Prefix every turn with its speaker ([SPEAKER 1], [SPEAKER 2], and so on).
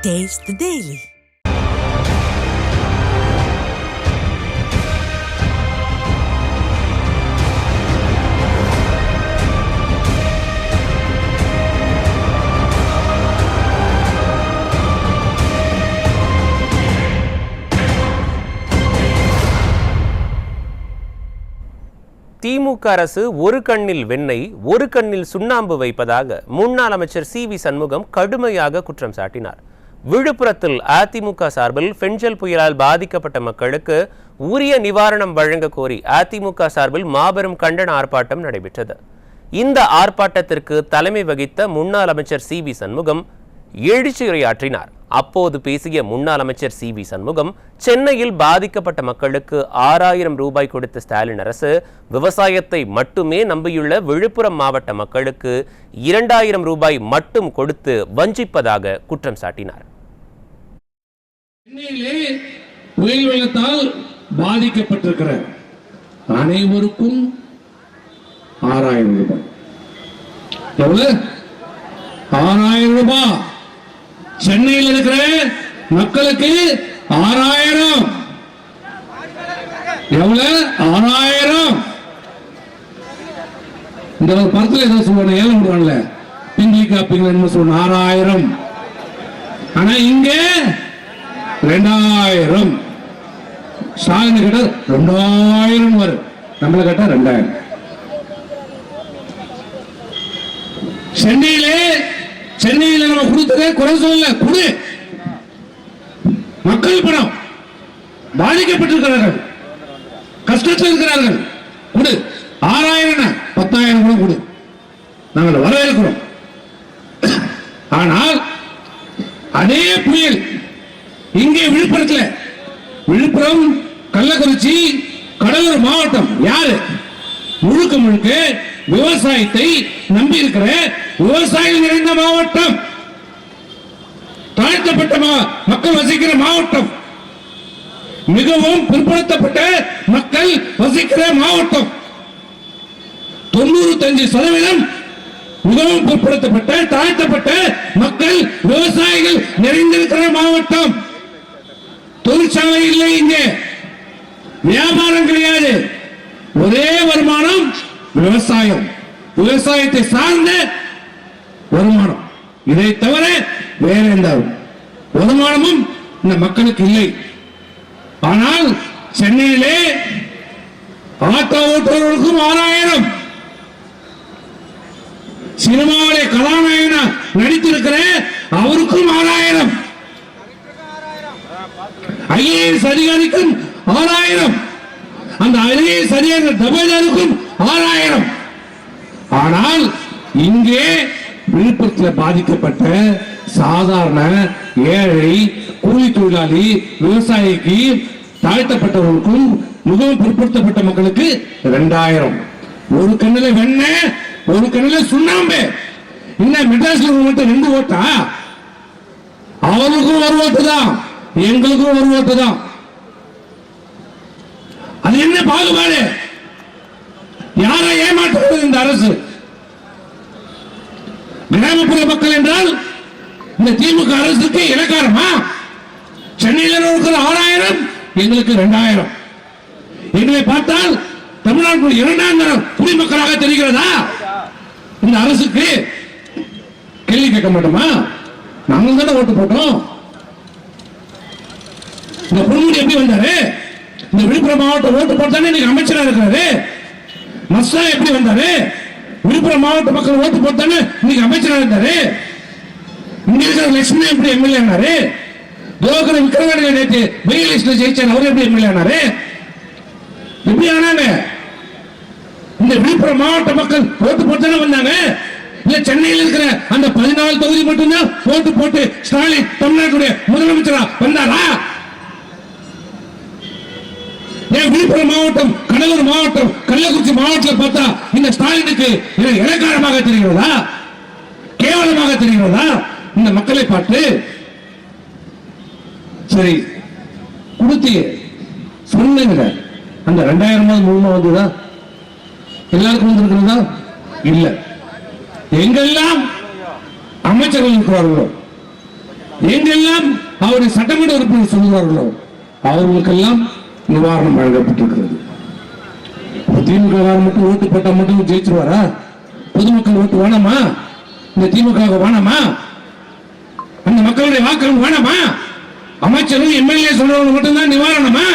[SPEAKER 1] Taste the Daily. திமுக அரசு ஒரு கண்ணில் வெண்ணெய் ஒரு கண்ணில் சுண்ணாம்பு வைப்பதாக முன்னாள் அமைச்சர் சி.வி. சண்முகம் கடுமையாக குற்றம் சாட்டினார். விழுப்புரத்தில் அதிமுக சார்பில் பெஞ்சல் புயலால் பாதிக்கப்பட்ட மக்களுக்கு உரிய நிவாரணம் வழங்க கோரி அதிமுக சார்பில் மாபெரும் கண்டன ஆர்ப்பாட்டம் நடைபெற்றது. இந்த ஆர்ப்பாட்டத்திற்கு தலைமை வகித்த முன்னாள் அமைச்சர் சி.வி. சண்முகம் எழுச்சியுரையாற்றினார். அப்போது பேசிய முன்னாள் அமைச்சர் சி.வி. சண்முகம், சென்னையில் பாதிக்கப்பட்ட மக்களுக்கு 6000 ரூபாய் கொடுத்த ஸ்டாலின் அரசு விவசாயத்தை மட்டுமே நம்பியுள்ள விழுப்புரம் மாவட்ட மக்களுக்கு 2000 ரூபாய் மட்டும் கொடுத்து வஞ்சிப்பதாக குற்றம் சாட்டினார்.
[SPEAKER 2] சென்னையிலே புயல் வெள்ளத்தால் பாதிக்கப்பட்டிருக்கிற அனைவருக்கும் 6000 ரூபாய். எவ்வளவு? 6000 ரூபாய். சென்னையில் இருக்கிற மக்களுக்கு 6000. எவ்வளவு? 6000. இந்த ஒரு படத்துல ஏதோ சொல்லுவாங்க, ஏழை விடுவாங்கல்ல, பிங்கி காப்பிங்க சொல்லுவாங்க 6000. ஆனா இங்க 2000. ஸ்டாலின் கேட்டா 2000 வரும், நம்மள கேட்டா 2000. சென்னையில நம்ம கொடுத்ததே குறை சொல்லல, குடு. மக்கள் பணம், பாதிக்கப்பட்டிருக்கிறார்கள், கஷ்டத்தில் இருக்கிறார்கள், குடு. 6000 10,000 கூட கொடு, நாங்கள் வரவேற்கிறோம். ஆனால் அதே புயல் இங்கே விழுப்புரம், கள்ளக்குறிச்சி, கடலூர் மாவட்டம் யாரு முழுக்க முழுக்க விவசாயத்தை நம்பி இருக்கிற விவசாயிகள் நிறைந்த மாவட்டம், தாழ்த்தப்பட்ட மக்கள் வசிக்கிற மாவட்டம், மிகவும் பிற்படுத்தப்பட்ட மக்கள் வசிக்கிற மாவட்டம். 95% மிகவும் பிற்படுத்தப்பட்ட தாழ்த்தப்பட்ட மக்கள் விவசாயிகள் நிறைந்திருக்கிற மாவட்டம். தொழிற்சாலை இல்லை, இங்கே வியாபாரம் கிடையாது, ஒரே வருமானம் விவசாயம், விவசாயத்தை சார்ந்த வருமானம். இதை தவிர வேற எந்த வருமானமும் இந்த மக்களுக்கு இல்லை. ஆனால் சென்னையிலே ஆட்டோ ஓட்டுநர்களுக்கும் 6000, சினிமாவிலே கதாநாயகனா நடித்திருக்கிற அவருக்கும் 6000, ஐஏஎஸ் அதிகாரிக்கும் 6000, அந்த ஐஏஎஸ் அதிகாரி தபால்தாருக்கும் 6000. ஆனால் இங்கே விழுப்புரத்தில் பாதிக்கப்பட்ட சாதாரண ஏழை கூலி தொழிலாளி விவசாயிக்கு தாழ்த்தப்பட்டவர்களுக்கும் மிகவும் பிற்படுத்தப்பட்ட மக்களுக்கு 2000. ஒரு கண்ணில வெண்ணெய் ஒரு கண்ணில சுண்ணாம்பு. இன்னும் மெட்ராஸ்ல மட்டும் 2 ஓட்டா, அவருக்கும் 1 ஓட்டு தான், எங்களுக்கும் 1 ஓட்டு தான். அது என்ன பாகுபாடு? யாரை ஏமாற்றுவது இந்த அரசு? கிராமப்புற மக்கள் என்றால் இந்த திமுக அரசுக்கு இலக்காரமா? சென்னையில் இருக்கிற 6000, எங்களுக்கு 2000. எங்களை பார்த்தால் தமிழ்நாட்டில் 2ஆம் தரம் குடிமக்களாக தெரிகிறதா இந்த அரசுக்கு? கேள்வி கேட்க மாட்டோமா? நாங்கள் தானே ஓட்டு போட்டோம். இந்த பொன்முடி எப்படி வந்தாரு? இந்த விழுப்புரம் மாவட்டம் ஓட்டு போட்டானே இன்னைக்கு அமைச்சராக இருக்கிறாரு. மஸ்தா எப்படி வந்தாரு? விழுப்புரம் மாவட்ட மக்கள் ஓட்டு போட்டானே இன்னைக்கு அமைச்சராக இருந்தாரு. இங்க இருக்கிற லட்சுமி எப்படி எம்எல்ஏ ஆனாரு? தோகர விக்ரவாணி நேற்று வெயில் லிஸ்ட்ல ஜெயிச்சார், அவர் எப்படி எம்எல்ஏ ஆனாரு? எப்படி ஆனாங்க? இந்த விழுப்புரம் மாவட்ட மக்கள் ஓட்டு போட்டானே வந்தாங்க. இல்ல சென்னையில் இருக்கிற அந்த 14 தொகுதி மட்டும்தான் ஓட்டு போட்டு ஸ்டாலின் தமிழ்நாட்டுடைய முதலமைச்சரா வந்தாரா? விழுப்புரம் மாவட்டம், கடலூர் மாவட்டம், கள்ளக்குறிச்சி மாவட்டத்தில் பார்த்தா இந்த ஸ்டாலினுக்கு இலக்காரமாக தெரிகிறதா? கேவலமாக தெரிகிறதா இந்த மக்களை பார்த்து? சரி கொடுத்தீங்க, சொன்னீங்க, அந்த 2000 முழுமை வந்துதா? எல்லாருக்கும் வந்திருக்கிறதா? இல்ல. எங்கெல்லாம் அமைச்சர்கள் இருக்கிறார்களோ, எங்கெல்லாம் அவருடைய சட்டமன்ற உறுப்பினர் சொல்கிறார்களோ அவர்களுக்கெல்லாம் நிவாரணம் வழங்கப்பட்டிருக்கிறது. திமுக மட்டும் ஓட்டு போட்டா மட்டும் ஜெயிச்சிருவாரா? பொதுமக்கள் ஓட்டு வேணாமா? இந்த திமுக வேணாமா? அந்த மக்களுடைய வாக்குகள் வேணாமா? அமைச்சரும் எம்எல்ஏ சொல்றவங்க மட்டும்தான் நிவாரணமா?